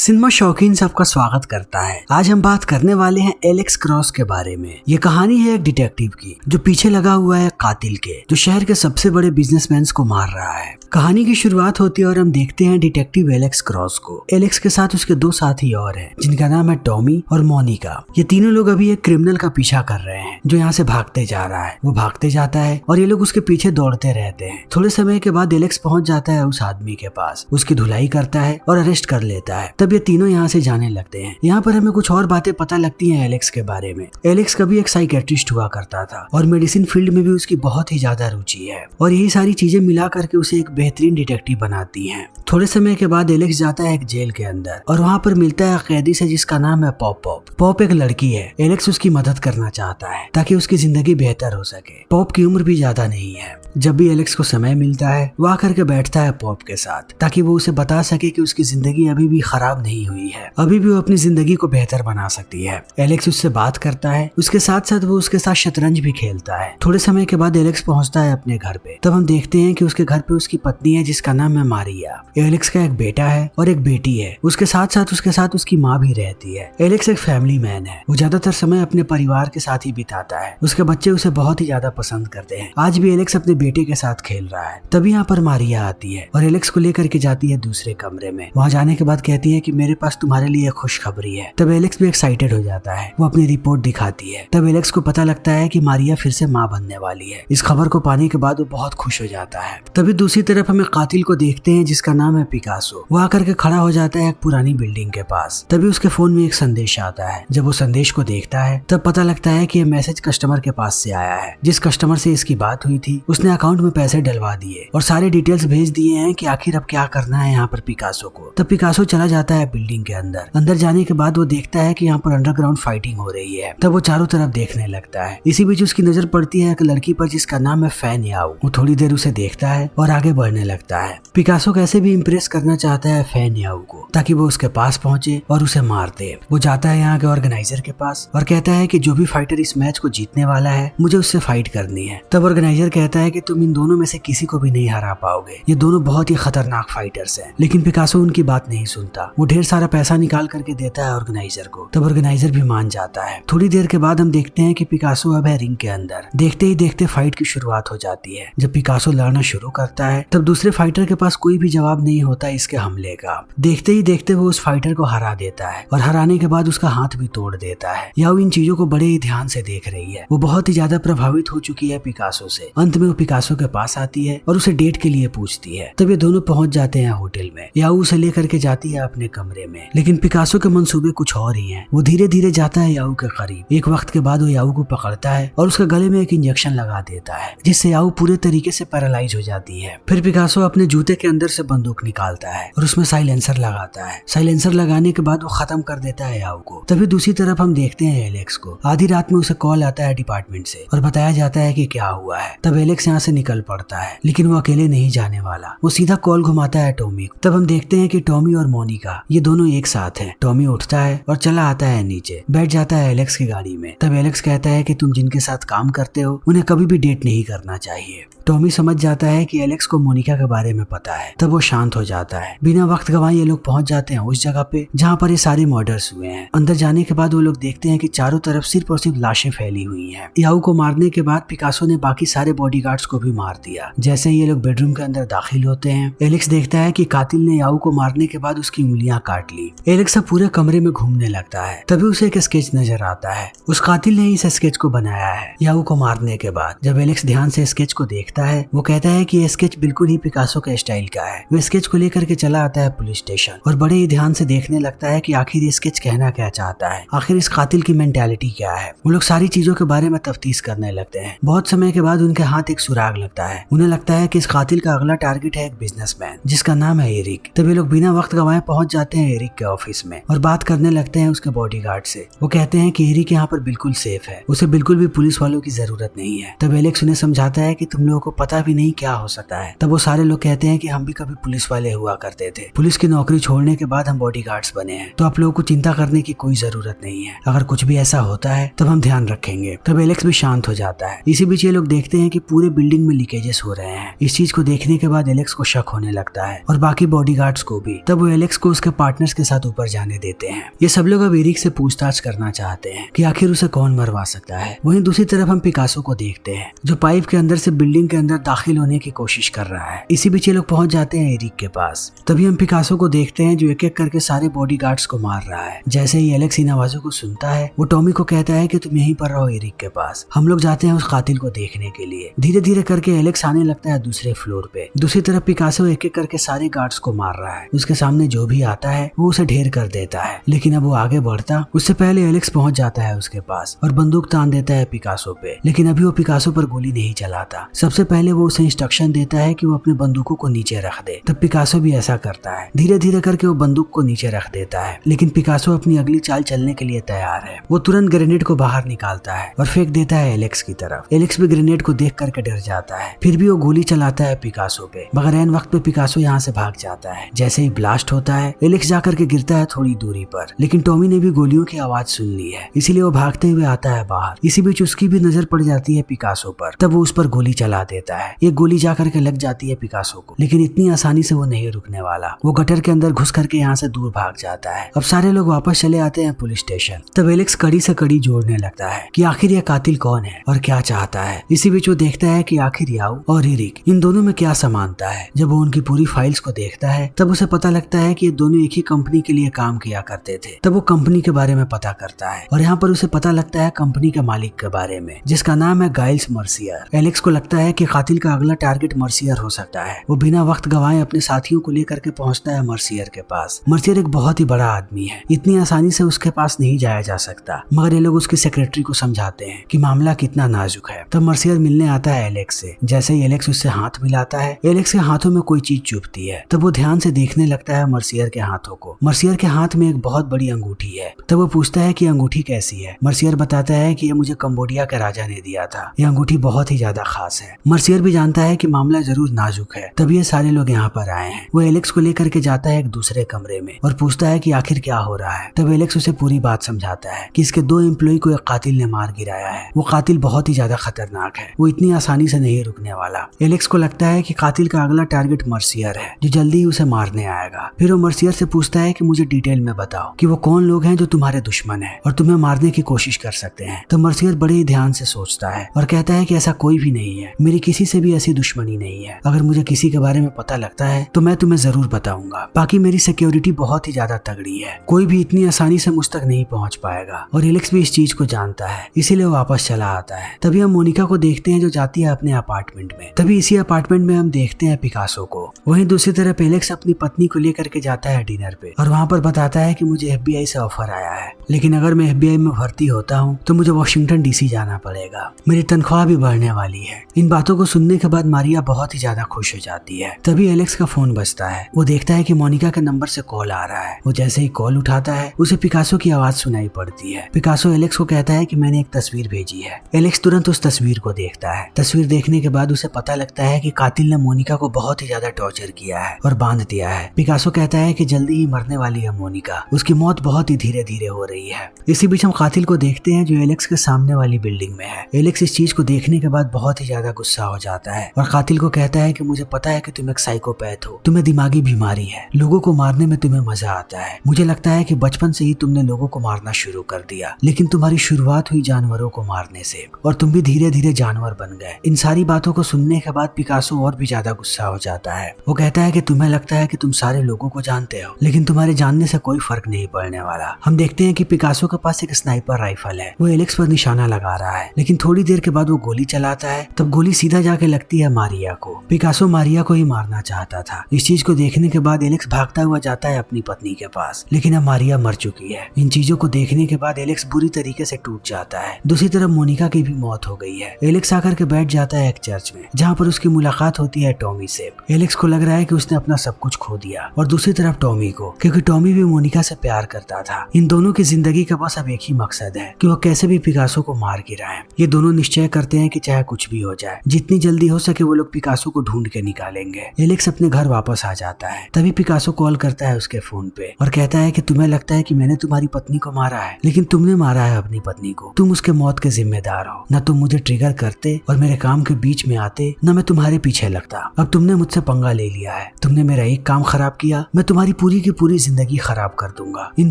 Cinema शौकीन सबका स्वागत करता है। आज हम बात करने वाले हैं एलेक्स क्रॉस के बारे में। ये कहानी है एक डिटेक्टिव की जो पीछे लगा हुआ है कातिल के, जो शहर के सबसे बड़े बिजनेसमैन को मार रहा है। कहानी की शुरुआत होती है और हम देखते हैं डिटेक्टिव एलेक्स क्रॉस को। एलेक्स के साथ उसके दो साथी और हैं जिनका नाम है टॉमी और मोनिका। ये तीनों लोग अभी एक क्रिमिनल का पीछा कर रहे हैं जो यहाँ से भागते जा रहा है। वो भागते जाता है और ये लोग उसके पीछे दौड़ते रहते हैं। थोड़े समय के बाद एलेक्स पहुंच जाता है उस आदमी के पास, उसकी धुलाई करता है और अरेस्ट कर लेता है। तब ये तीनों यहाँ से जाने लगते हैं। यहाँ पर हमें कुछ और बातें पता लगती हैं एलेक्स के बारे में। एलेक्स कभी एक साइकेट्रिस्ट हुआ करता था और मेडिसिन फील्ड में भी उसकी बहुत ही ज्यादा रुचि है और यही सारी चीजें मिला करके उसे एक बेहतरीन डिटेक्टिव बनाती हैं। थोड़े समय के बाद एलेक्स जाता है एक जेल के अंदर और वहाँ पर मिलता है कैदी से जिसका नाम है पॉप। पॉप एक लड़की है। एलेक्स उसकी मदद करना चाहता है ताकि उसकी जिंदगी बेहतर हो सके। पॉप की उम्र भी ज्यादा नहीं है। जब भी एलेक्स को समय मिलता है वो आकर के बैठता है पॉप के साथ ताकि वो उसे बता सके कि उसकी जिंदगी अभी भी खराब नहीं हुई है, अभी भी वो अपनी जिंदगी को बेहतर बना सकती है। एलेक्स उससे बात करता है, उसके साथ साथ वो उसके साथ शतरंज भी खेलता है। थोड़े समय के बाद एलेक्स पहुंचता है अपने घर पे। तब हम देखते हैं कि उसके घर पे उसकी पत्नी है जिसका नाम है मारिया। एलेक्स का एक बेटा है और एक बेटी है। उसके साथ उसकी माँ भी रहती है। एलेक्स एक फैमिली मैन है। वो ज्यादातर समय अपने परिवार के साथ ही बिताता है। उसके बच्चे उसे बहुत ही ज्यादा पसंद करते हैं। आज भी एलेक्स अपने बेटे के साथ खेल रहा है। तभी यहाँ पर मारिया आती है और एलेक्स को लेकर के जाती है दूसरे कमरे में। वहाँ जाने के बाद कहती है कि मेरे पास तुम्हारे लिए खुशखबरी है। तब एलेक्स भी एक्साइटेड हो जाता है। वो अपनी रिपोर्ट दिखाती है। तब एलेक्स को पता लगता है कि मारिया फिर से माँ बनने वाली है। इस खबर को पाने के बाद वो बहुत खुश हो जाता है। तभी दूसरी तरफ हमें कातिल को देखते हैं जिसका नाम है पिकासो। वो आकर के खड़ा हो जाता है एक पुरानी बिल्डिंग के पास। तभी उसके फोन में एक संदेश आता है। जब वो संदेश को देखता है तब पता लगता है कि ये मैसेज कस्टमर के पास से आया है। जिस कस्टमर से इसकी बात हुई थी उसने अकाउंट में पैसे डलवा दिए और सारे डिटेल्स भेज दिए हैं कि आखिर अब क्या करना है यहाँ पर पिकासो को। तब पिकासो चला जाता है बिल्डिंग के अंदर जाने के बाद वो देखता है कि यहाँ पर अंडरग्राउंड फाइटिंग हो रही है। तब वो चारों तरफ देखने लगता है। इसी बीच उसकी नजर पड़ती है एक लड़की पर जिसका नाम है फैन याओ। वो थोड़ी देर उसे देखता है और आगे बढ़ने लगता है। पिकासो कैसे भी इम्प्रेस करना चाहता है फैन याओ को ताकि वो उसके पास पहुंचे और उसे मार दे। वो जाता है यहाँ के ऑर्गेनाइजर के पास और कहता है कि जो भी फाइटर इस मैच को जीतने वाला है मुझे उससे फाइट करनी है। तब ऑर्गेनाइजर कहता है कि तुम इन दोनों में से किसी को भी नहीं हरा पाओगे। ये दोनों बहुत ही खतरनाक फाइटर्स हैं। लेकिन पिकासो उनकी बात नहीं सुनता। वो ढेर सारा पैसा निकाल करके देता है ऑर्गेनाइजर को। तब ऑर्गेनाइजर भी मान जाता है। थोड़ी देर के बाद हम देखते हैं कि पिकासो अब है रिंग के अंदर। देखते ही देखते फाइट की शुरुआत हो जाती है। जब पिकासो लड़ना शुरू करता है तब दूसरे फाइटर के पास कोई भी जवाब नहीं होता इसके हमले का। देखते ही देखते वो उस फाइटर को हरा देता है और हराने के बाद उसका हाथ भी तोड़ देता है। याओ इन चीजों को बड़े ही ध्यान से देख रही है। वो बहुत ही ज्यादा प्रभावित हो चुकी है पिकासो से। अंत में वो पिकासो के पास आती है और उसे डेट के लिए पूछती है। तब ये दोनों पहुंच जाते हैं होटल में। याओ उसे लेकर के जाती है अपने कमरे में। लेकिन पिकासो के मंसूबे कुछ और ही हैं। वो धीरे धीरे जाता है याओ के करीब। एक वक्त के बाद वो याओ को पकड़ता है और उसके गले में एक इंजेक्शन लगा देता है जिससे याओ पूरे तरीके से पैरालाइज हो जाती है। फिर पिकासो अपने जूते के अंदर से बंदूक निकालता है और उसमें साइलेंसर लगाता है। साइलेंसर लगाने के बाद वो खत्म कर देता है याओ को। तभी दूसरी तरफ हम देखते हैं एलेक्स को। आधी रात में उसे कॉल आता है डिपार्टमेंट से और बताया जाता है कि क्या हुआ है। तब एलेक्स यहाँ से निकल पड़ता है लेकिन वो अकेले नहीं जाने वाला। वो सीधा कॉल घुमाता है टॉमी को। तब हम देखते हैं कि टॉमी और मोनिका ये दोनों एक साथ हैं। टॉमी उठता है और चला आता है नीचे, बैठ जाता है एलेक्स की गाड़ी में। तब एलेक्स कहता है कि तुम जिनके साथ काम करते हो उन्हें कभी भी डेट नहीं करना चाहिए। टॉमी समझ जाता है कि एलेक्स को मोनिका के बारे में पता है। तब वो शांत हो जाता है। बिना वक्त गवाए ये लोग पहुंच जाते हैं उस जगह पे जहाँ पर ये सारे मर्डर्स हुए हैं। अंदर जाने के बाद वो लोग देखते हैं कि चारों तरफ सिर्फ और सिर्फ लाशें फैली हुई हैं। याओ को मारने के बाद पिकासो ने बाकी सारे बॉडीगार्ड्स को भी मार दिया। जैसे ही ये लोग बेडरूम के अंदर दाखिल होते हैं एलेक्स देखता है कि कातिल ने याओ को मारने के बाद उसकी उंगलियां काट ली। एलेक्स अब पूरे कमरे में घूमने लगता है। तभी उसे एक स्केच नजर आता है। उस कातिल ने इस स्केच को बनाया है याओ को मारने के बाद। जब एलेक्स ध्यान से स्केच को देखता है वो कहता है कि ये स्केच बिल्कुल ही पिकासो के स्टाइल का है। वो स्केच को लेकर के चला आता है पुलिस स्टेशन और बड़े ही ध्यान से देखने लगता है कि आखिर ये स्केच कहना क्या चाहता है, आखिर इस कातिल की मेंटालिटी क्या है। वो लोग सारी चीजों के बारे में तफ्तीश करने लगते हैं। बहुत समय के बाद उनके हाथ एक सुराग लगता है। उन्हें लगता है कि इस कातिल का अगला टारगेट है एक बिजनेसमैन जिसका नाम है एरिक। तब ये लोग बिना वक्त गवाए पहुंच जाते हैं एरिक के ऑफिस में और बात करने लगते हैं उसके बॉडीगार्ड से। वो कहते हैं कि एरिक यहाँ पर बिल्कुल सेफ है, उसे बिल्कुल भी पुलिस वालों की जरूरत नहीं है। तब एलेक्स उन्हें समझाता है कि तुम लोगों को पता भी नहीं क्या हो सकता है। तब वो सारे लोग कहते हैं कि हम भी कभी पुलिस वाले हुआ करते थे। पुलिस की नौकरी छोड़ने के बाद हम बॉडीगार्ड्स बने हैं, तो आप लोगों को चिंता करने की कोई जरूरत नहीं है। अगर कुछ भी ऐसा होता है तब हम ध्यान रखेंगे। तब एलेक्स भी शांत हो जाता है। इसी बीच ये लोग देखते हैं कि पूरे बिल्डिंग में लीकेजेस हो रहे हैं। इस चीज को देखने के बाद एलेक्स को शक होने लगता है और बाकी बॉडीगार्ड्स को भी। तब वो एलेक्स को उसके पार्टनर्स के साथ ऊपर जाने देते हैं। ये सब लोग अब एरिक से पूछताछ करना चाहते हैं कि आखिर उसे कौन मरवा सकता है। वहीं दूसरी तरफ हम पिकासो को देखते हैं जो पाइप के अंदर से बिल्डिंग के अंदर दाखिल होने की कोशिश कर रहा है। इसी बीच ये लोग पहुंच जाते हैं एरिक के पास। तभी हम पिकासो को देखते हैं जो एक एक करके सारे बॉडीगार्ड्स को मार रहा है। जैसे ही एलेक्स इन आवाजों को सुनता है वो टॉमी को कहता है कि तुम यहीं पर रहो एरिक के पास। हम लोग जाते हैं उस कातिल को देखने के लिए। धीरे धीरे करके एलेक्स आने लगता है दूसरे फ्लोर पे। दूसरी तरफ पिकासो एक एक करके सारे गार्ड्स को मार रहा है। उसके सामने जो भी आता है वो उसे ढेर कर देता है, लेकिन अब वो आगे बढ़ता उससे पहले एलेक्स पहुंच जाता है उसके पास और बंदूक तान देता है पिकासो पे। लेकिन अभी वो पिकासो पर गोली नहीं चलाता। सबसे पहले वो उसे इंस्ट्रक्शन देता है कि वो अपने बंदूकों को नीचे रख दे। तब पिकासो भी ऐसा करता है। धीरे धीरे करके वो बंदूक को नीचे रख देता है, लेकिन पिकासो अपनी अगली चाल चलने के लिए तैयार है। वो तुरंत ग्रेनेड को बाहर निकालता है और फेंक देता है एलेक्स की तरफ। एलेक्स भी ग्रेनेड को देख करके डर जाता है, फिर भी वो गोली चलाता है पिकासो पे, मगर ऐन वक्त पे पिकासो यहाँ से भाग जाता है। जैसे ही ब्लास्ट होता है एलेक्स जाकर के गिरता है थोड़ी दूरी पर, लेकिन टॉमी ने भी गोलियों की आवाज सुन ली है, इसीलिए वो भागते हुए आता है बाहर। इसी बीच उसकी भी नजर पड़ जाती है पिकासो पर। तब वो उस पर गोली चला देता है। एक गोली जाकर के लग जाती है पिकासो को, लेकिन इतनी आसानी से वो नहीं रुकने वाला। वो गटर के अंदर घुस करके यहाँ से दूर भाग जाता है। अब सारे लोग वापस चले आते हैं पुलिस स्टेशन। तब एलेक्स कड़ी से कड़ी जोड़ने लगता है कि आखिर ये कातिल कौन है और क्या चाहता है। इसी बीच वो देखता है कि आखिर याओ और एरिक इन दोनों में क्या समानता है। जब वो उनकी पूरी फाइल्स को देखता है तब उसे पता लगता है कि ये दोनों एक ही कंपनी के लिए काम किया करते थे। तब वो कंपनी के बारे में पता करता है और यहाँ पर उसे पता लगता है कंपनी के मालिक के बारे में, जिसका नाम है गाइल्स मर्सियर। एलेक्स को लगता है कि कातिल का अगला टारगेट मर्सियर हो सकता है। वो बिना वक्त गवाए अपने साथियों को लेकर के पहुंचता है मर्सियर के पास। मर्सियर एक बहुत ही बड़ा आदमी है, इतनी आसानी से उसके पास नहीं जाया जा सकता, मगर ये लोग उसकी सेक्रेटरी को समझाते हैं कि मामला कितना नाजुक है। तब मर्सियर मिलने आता है एलेक्स से। जैसे ही एलेक्स उससे हाथ मिलाता है एलेक्स के हाथों में कोई चीज चुभती है। तब वो ध्यान से देखने लगता है मर्सियर के हाथों को। मर्सियर के हाथ में एक बहुत बड़ी अंगूठी है। तब वो पूछता है कि अंगूठी कैसी है। मर्सियर बताता है कि ये मुझे कंबोडिया के राजा ने दिया था। ये अंगूठी बहुत ही ज्यादा खास है। मर्सियर भी जानता है कि मामला जरूर नाजुक है, तब ये सारे लोग यहाँ पर आए हैं। वो एलेक्स को लेकर के जाता है एक दूसरे कमरे में और पूछता है कि आखिर क्या हो रहा है। तब एलेक्स उसे पूरी बात समझाता है कि इसके 2 एम्प्लॉय को एक कातिल ने मार गिराया है। वो कातिल बहुत ही ज्यादा खतरनाक है, वो इतनी आसानी से नहीं रुकने वाला। एलेक्स को लगता है कि कातिल का अगला टारगेट मर्सियर है, जो जल्दी ही उसे मारने आएगा। फिर वो मर्सियर से पूछता है कि मुझे डिटेल में बताओ कि वो कौन लोग हैं जो तुम्हारे दुश्मन है और तुम्हें मारने की कोशिश कर सकते हैं। तो मर्सियर बड़े ही ध्यान से सोचता है और कहता है कि ऐसा कोई भी नहीं है, मेरी किसी से भी ऐसी दुश्मनी नहीं है। अगर मुझे किसी के बारे में पता लगता है तो मैं तुम्हें जरूर बताऊंगा। बाकी मेरी सिक्योरिटी बहुत ही ज्यादा तगड़ी है, कोई भी इतनी आसानी से मुझ तक नहीं पहुंच पाएगा। और एलेक्स भी इस चीज को जानता है, इसीलिए वो वापस चला आता है। तभी हम मोनिका को देखते हैं जो जाती है अपने अपार्टमेंट में। तभी इसी अपार्टमेंट में हम देखते हैं पिकासो को। वहीं दूसरी तरफ एलेक्स अपनी पत्नी को लेकर के जाता है डिनर पे और वहाँ पर बताता है कि मुझे FBI से ऑफर आया है, लेकिन अगर मैं FBI में भर्ती होता हूँ तो मुझे वॉशिंगटन DC जाना पड़ेगा। मेरी तनख्वाह भी बढ़ने वाली है। इन बातों को सुनने के बाद मारिया बहुत ही ज्यादा खुश हो जाती है। तभी एलेक्स का फोन बजता है। वो देखता है कि मोनिका के नंबर से कॉल आ रहा है। वो जैसे ही कॉल उठाता है उसे पिकासो की आवाज सुनाई पड़ती है। पिकासो एलेक्स को कहता है कि मैंने एक तस्वीर भेजी है। एलेक्स तुरंत उस तस्वीर को देखता है। तस्वीर देखने के बाद उसे पता लगता है कि कातिल ने मोनिका को बहुत ही ज्यादा टॉर्चर किया है और बांध दिया है। पिकासो कहता है कि जल्दी ही मरने वाली है मोनिका, उसकी मौत बहुत ही धीरे धीरे हो रही है। इसी बीच हम कातिल को देखते हैं जो एलेक्स के सामने वाली बिल्डिंग में है। एलेक्स इस चीज को देखने के बाद बहुत ही ज्यादा गुस्सा हो जाता है और कातिल को कहता है कि मुझे पता है कि तुम एक साइकोपैथ हो, तुम्हें दिमागी बीमारी है, लोगों को मारने में तुम्हें मजा आता है। मुझे लगता है कि बचपन से ही तुमने लोगों को मारना शुरू कर दिया, लेकिन तुम्हारी शुरुआत हुई जानवरों को मारने से और तुम भी धीरे धीरे जानवर बन गए। इन सारी बातों को सुनने के बाद पिकासो और भी ज्यादा गुस्सा हो जाता है। वो कहता है कि तुम्हें लगता है कि तुम सारे लोगों को जानते हो, लेकिन तुम्हारे जानने से कोई फर्क नहीं पड़ने वाला। हम देखते हैं कि पिकासो के पास एक स्नाइपर राइफल है। वो एलेक्स पर निशाना लगा रहा है, लेकिन थोड़ी देर के बाद वो गोली चलाता है। तब गोली सीधा जाके लगती है मारिया को। पिकासो मारिया को ही मारना चाहता था। इस चीज को देखने के बाद एलेक्स भागता हुआ जाता है अपनी पत्नी के पास, लेकिन अब मारिया मर चुकी है। इन चीजों को देखने के बाद एलेक्स बुरी तरीके से टूट जाता है। दूसरी तरफ मोनिका की भी मौत हो गई है। एलेक्स आकर के बैठ जाता है एक चर्च में, जहाँ पर उसकी मुलाकात होती है टॉमी से। एलेक्स को लग रहा है कि उसने अपना सब कुछ खो दिया, और दूसरी तरफ टॉमी को, क्योंकि टॉमी भी मोनिका से प्यार करता था। इन दोनों की जिंदगी का बस अब एक ही मकसद है कि वो कैसे भी पिकासो को मार गिराएं। ये दोनों निश्चय करते हैं कि चाहे कुछ भी हो जाए, जितनी जल्दी हो सके वो लोग पिकासो को ढूंढ के निकालेंगे। एलेक्स अपने घर वापस आ जाता है। तभी पिकासो कॉल करता है उसके फोन पे और कहता है कि तुम्हें लगता है कि मैंने तुम्हारी पत्नी को मारा है, लेकिन तुमने मारा है अपनी पत्नी को। तुम उसके मौत के जिम्मेदार हो। न तुम मुझे ट्रिगर करते और मेरे काम के बीच में आते, न मैं तुम्हारे पीछे लगता। अब तुमने मुझसे पंगा ले लिया है। तुमने मेरा एक काम खराब किया, मैं तुम्हारी पूरी की पूरी जिंदगी खराब कर दूंगा। इन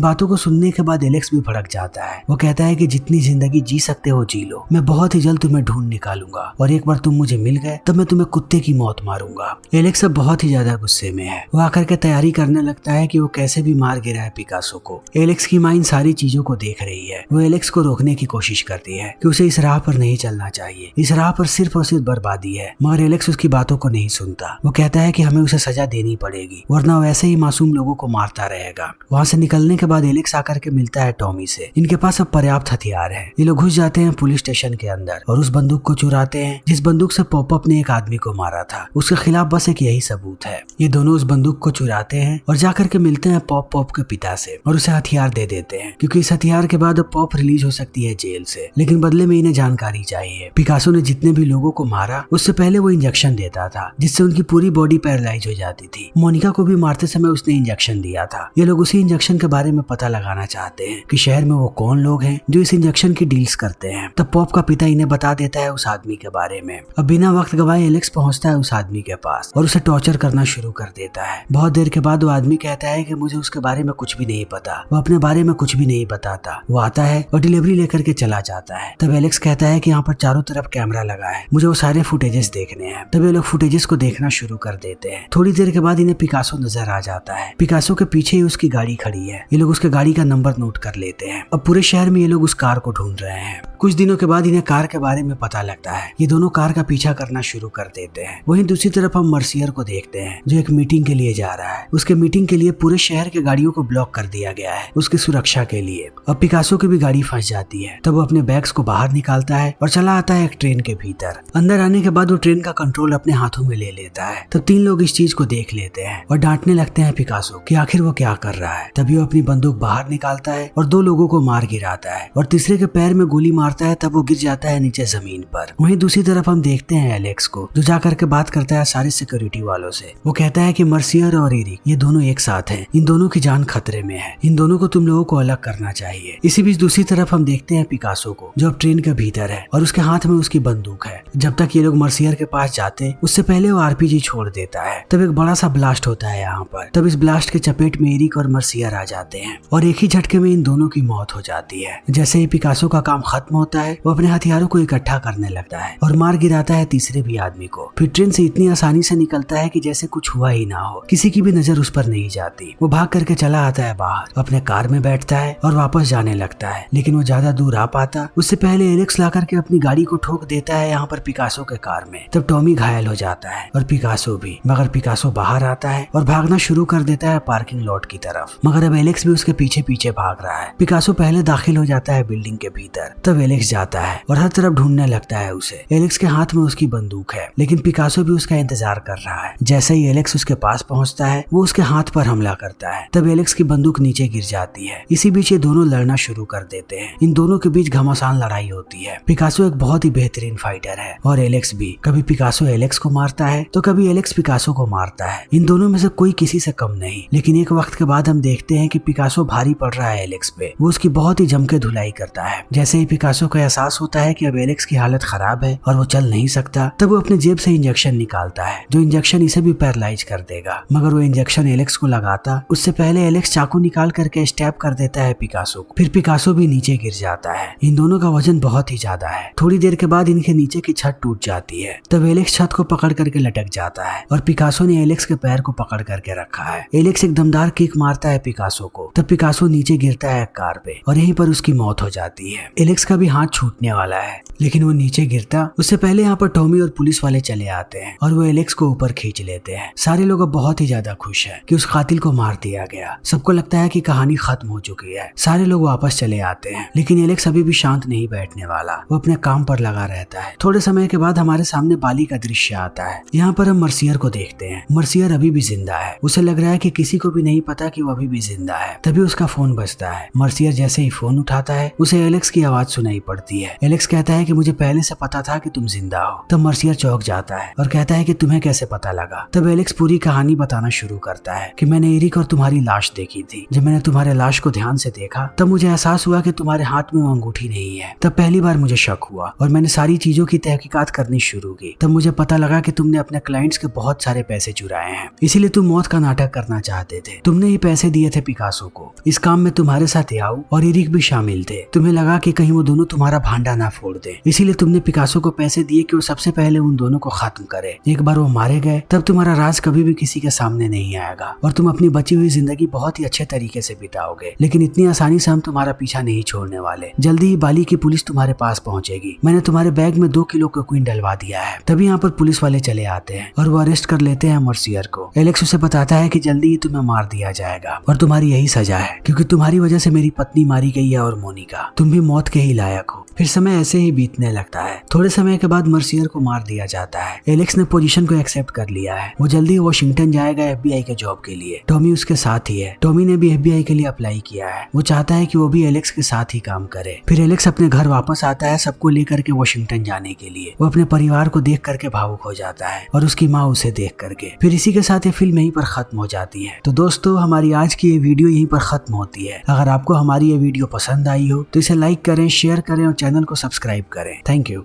बातों को सुनने के बाद एलेक्स भी भड़क जाता है। वो कहता है कि जितनी जिंदगी जी सकते हो जी लो, मैं बहुत ही जल्द तुम्हें ढूंढ निकालूंगा और एक बार तुम मुझे मिल गए तब मैं तुम्हें कुत्ते की मौत मारूंगा। एलेक्स अब बहुत ही ज्यादा गुस्से में है। वो आकर के तैयारी करने लगता है कि वो कैसे भी मार गिरा है पिकासो को। एलेक्स की माँ इन सारी चीजों को देख रही है। वो एलेक्स को रोकने की कोशिश करती है कि उसे इस राह पर नहीं चलना चाहिए, इस राह पर सिर्फ और सिर्फ बर्बादी है, मगर एलेक्स उसकी बातों को नहीं सुनता। वो कहता है कि हमें उसे सजा देनी पड़ेगी वरना वो ऐसे ही मासूम लोगों को मारता रहेगा। वहाँ से निकलने के बाद एलेक्स आकर के मिलता है टॉमी से। इनके पास अब पर्याप्त हथियार है। ये लोग घुस जाते हैं पुलिस स्टेशन के अंदर और उस बंदूक को चुराते हैं जिस बंदूक से पॉपअप ने एक आदमी को मारा था। उसके खिलाफ बस एक यही सबूत है। ये दोनों उस बंदूक को चुराते हैं और जाकर के मिलते हैं पॉप के पिता से और उसे हथियार दे देते हैं, क्योंकि इस हथियार के बाद अब पॉप रिलीज हो सकती है जेल से। लेकिन बदले में इन्हें जानकारी चाहिए। पिकासो ने जितने भी लोगों को मारा उससे पहले वो इंजेक्शन देता था जिससे उनकी पूरी बॉडी पैरालाइज हो जाती थी। मोनिका को भी मारते समय उसने इंजेक्शन दिया था। ये लोग उसी इंजेक्शन के बारे में पता लगाना चाहते हैं कि शहर में वो कौन लोग हैं जो इस इंजेक्शन की डील्स करते हैं। तब पॉप का पिता इन्हें बता देता है उस आदमी के बारे में। अब बिना वक्त गवाए एलेक्स पहुंचता है उस आदमी के पास और उसे टॉर्चर करना शुरू कर देता है। बहुत देर के बाद वो आदमी कहता है कि मुझे उसके बारे में कुछ भी नहीं पता, वो अपने बारे में कुछ भी नहीं बताता। वो आता है और डिलीवरी लेकर के चला जाता है। तब एलेक्स कहता है कि यहाँ पर चारों तरफ कैमरा लगा है, मुझे वो सारे फुटेजेस देखने हैं। तब ये लोग फुटेजेस को देखना शुरू कर देते हैं। थोड़ी देर के बाद इन्हें पिकासो नजर आ जाता है। पिकासो के पीछे ही उसकी गाड़ी खड़ी है। ये लोग उसके गाड़ी का नंबर नोट कर लेते हैं। अब पूरे शहर में ये लोग उस कार को ढूंढ रहे हैं। कुछ दिनों के बाद इन्हें कार के बारे में पता लगता है। ये दोनों कार का पीछा करना शुरू कर देते हैं। वहीं दूसरी तरफ हम मर्सियर को देखते हैं जो एक मीटिंग के लिए जा रहा है। उसके मीटिंग के लिए पूरे शहर के गाड़ियों को ब्लॉक कर दिया गया है उसकी सुरक्षा के लिए। अब पिकासो की भी गाड़ी फंस जाती है। तब वो अपने बैग्स को बाहर निकालता है और चला आता है एक ट्रेन के भीतर। अंदर आने के बाद वो ट्रेन का कंट्रोल अपने हाथों में ले लेता है। तब तीन लोग इस चीज को देख लेते हैं और डांटने लगते हैं पिकासो कि आखिर वो क्या कर रहा है। तभी वो अपनी बंदूक बाहर निकालता है और दो लोगों को मार गिराता है और तीसरे के पैर में गोली मारता है। तब वो गिर जाता है नीचे जमीन पर। वहीं दूसरी तरफ हम देखते हैं एलेक्स को जो जाकर के बात करता है सारे सिक्योरिटी वालों से। वो कहता है कि मर्सियर और एरिक ये दोनों एक साथ हैं, इन दोनों की जान खतरे में है, इन दोनों को तुम लोगों को अलग करना चाहिए। इसी बीच दूसरी तरफ हम देखते हैं पिकासो को जो अब ट्रेन के भीतर है और उसके हाथ में उसकी बंदूक है। जब तक ये लोग मर्सियर के पास जाते उससे पहले वो आरपीजी छोड़ देता है। तब एक बड़ा सा ब्लास्ट होता है यहाँ पर। तब इस ब्लास्ट के चपेट में एरिक और मर्सियर आ जाते हैं और एक ही झटके में इन दोनों की मौत हो जाती है। जैसे ही पिकासो का काम खत्म होता है वो अपने हथियारों को इकट्ठा करने लगता है और मार गिराता है तीसरे भी आदमी को। फिर ट्रेन से इतनी आसानी से निकलता है कि जैसे कुछ हुआ ही ना हो, किसी की भी नजर उस पर नहीं जाती। वो भाग करके चला आता है बाहर, अपने कार में बैठता है और वापस जाने लगता है। लेकिन वो ज्यादा दूर आ पाता उससे पहले एलेक्स ला करके अपनी गाड़ी को ठोक देता है यहाँ पर पिकासो के कार में। तब टॉमी घायल हो जाता है और पिकासो भी, मगर पिकासो बाहर आता है और भागना शुरू कर देता है पार्किंग लॉट की तरफ। मगर अब एलेक्स भी उसके पीछे पीछे भाग रहा है। पिकासो पहले दाखिल हो जाता है बिल्डिंग के भीतर। तब एलेक्स जाता है और हर तरफ ढूंढने लगता है उसे। एलेक्स के हाथ में उसकी बंदूक है लेकिन पिकासो भी उसका इंतजार कर रहा है। जैसे ही एलेक्स उसके पास पहुंचता है वो उसके हाथ पर हमला करता है। तब एलेक्स की बंदूक नीचे गिर जाती है। इसी बीच ये दोनों लड़ना शुरू कर देते हैं। इन दोनों के बीच घमासान लड़ाई होती है। पिकासो एक बहुत ही बेहतरीन फाइटर है और एलेक्स भी। कभी पिकासो एलेक्स को मारता है तो कभी एलेक्स पिकासो को मारता है। इन दोनों में से कोई किसी से कम नहीं। लेकिन एक वक्त के बाद हम देखते हैं कि पिकासो भारी पड़ रहा है एलेक्स पे। वो उसकी बहुत ही जम के धुलाई करता है। जैसे ही पिकासो को एहसास होता है कि अब एलेक्स की हालत खराब है और वो चल नहीं सकता, तब वो अपने जेब से इंजेक्शन निकालता है जो इंजेक्शन इसे भी पैरालाइज कर देगा। मगर वो इंजेक्शन एलेक्स को लगाता उससे पहले एलेक्स चाकू निकाल करके स्टैब कर देता है पिकासो को। फिर पिकासो भी नीचे गिर जाता है। इन दोनों का वजन बहुत ही ज्यादा है। थोड़ी देर के बाद इनके नीचे की छत टूट जाती है। तब एलेक्स छत को पकड़ करके लटक जाता है और पिकासो ने एलेक्स के पैर को पकड़ करके रखा है। एलेक्स एक दमदार किक मारता है पिकासो को। तब पिकासो नीचे गिरता है कार पे और यहीं पर उसकी मौत हो जाती है। एलेक्स का भी हाथ छूटने वाला है लेकिन वो नीचे गिरता उससे पहले यहाँ पर टॉमी और पुलिस वाले चले आते हैं और वो एलेक्स को ऊपर खींच लेते हैं। सारे लोग बहुत ही ज्यादा खुश हैं कि उस कातिल को मार दिया गया। सबको लगता है कि कहानी खत्म हो चुकी है। सारे लोग वापस चले आते हैं लेकिन एलेक्स अभी भी शांत नहीं बैठने वाला। वो अपने काम पर लगा रहता है। थोड़े समय के बाद हमारे सामने बाली का दृश्य आता है। यहाँ पर हम मर्सियर को देखते हैं। मर्सियर अभी भी जिंदा है। उसे लग रहा है कि किसी को भी नहीं पता कि वो अभी भी जिंदा है। तभी उसका फोन बजता है। मर्सियर जैसे ही फोन उठाता है उसे एलेक्स की आवाज सुनाई पड़ती है। एलेक्स कहता है कि मुझे पहले से पता था कि तुम जिंदा हो। तब मर्सियर चौंक जाता है और कहता है कि तुम्हें कैसे पता लगा। तब एलेक्स पूरी कहानी बताना शुरू करता है कि मैंने एरिक और तुम्हारी लाश देखी थी। जब मैंने तुम्हारे लाश को ध्यान से देखा तब मुझे एहसास हुआ कि तुम्हारे हाथ में वो अंगूठी नहीं है। तब पहली बार मुझे शक हुआ और मैंने सारी चीजों की तहकीकात करनी शुरू की। तब मुझे पता लगा कि तुमने अपने क्लाइंट्स के बहुत सारे पैसे चुराए हैं, इसीलिए तुम मौत का नाटक करना चाहते थे। तुमने ही पैसे दिए थे पिकासो को। इस काम में तुम्हारे साथ याओ और इरिक भी शामिल थे। तुम्हें लगा कि कहीं वो दोनों तुम्हारा भांडा ना फोड़ दे, इसीलिए तुमने पिकासो को पैसे दिए कि वो सबसे पहले उन दोनों को खत्म करे। एक बार वो मारे गए तब तुम्हारा राज कभी भी किसी के सामने नहीं आएगा और तुम अपनी बची हुई जिंदगी बहुत ही अच्छे तरीके से बिताओगे। लेकिन इतनी आसानी से हम तुम्हारा पीछा नहीं छोड़ने वाले। जल्दी ही बाली की पुलिस तुम्हारे पास पहुंचेगी। मैंने तुम्हारे बैग में 2 किलो कोकीन डलवा दिया है। तभी यहाँ पर पुलिस वाले चले आते हैं और वो अरेस्ट कर लेते हैं मर्सियर को। एलेक्स उसे बताता है कि जल्दी ही तुम्हें मार दिया जाएगा और तुम्हारी यही सजा है, क्योंकि तुम्हारी वजह से मेरी पत्नी मारी गई है और मोनिका, तुम भी मौत के ही लायक हो। फिर समय ऐसे ही बीतने लगता है। थोड़े समय के बाद मर्सियर को मार दिया जाता है। एलेक्स ने पोजीशन को एक्सेप्ट कर लिया है। वो जल्दी वॉशिंगटन जाएगा FBI के जॉब के लिए। टॉमी उसके साथ ही है। टॉमी ने भी FBI के लिए अप्लाई किया है। वो चाहता है कि वो भी एलेक्स के साथ ही काम करे। फिर एलेक्स अपने घर वापस आता है सबको लेकर के वॉशिंगटन जाने के लिए। वो अपने परिवार को देख करके भावुक हो जाता है और उसकी माँ उसे देख करके। फिर इसी के साथ ये फिल्म यहीं पर खत्म हो जाती है। तो दोस्तों, हमारी आज की ये वीडियो यहीं पर खत्म होती है। अगर आपको हमारी ये वीडियो पसंद आई हो तो इसे लाइक करें, शेयर करें और चैनल को सब्सक्राइब करें। Thank you.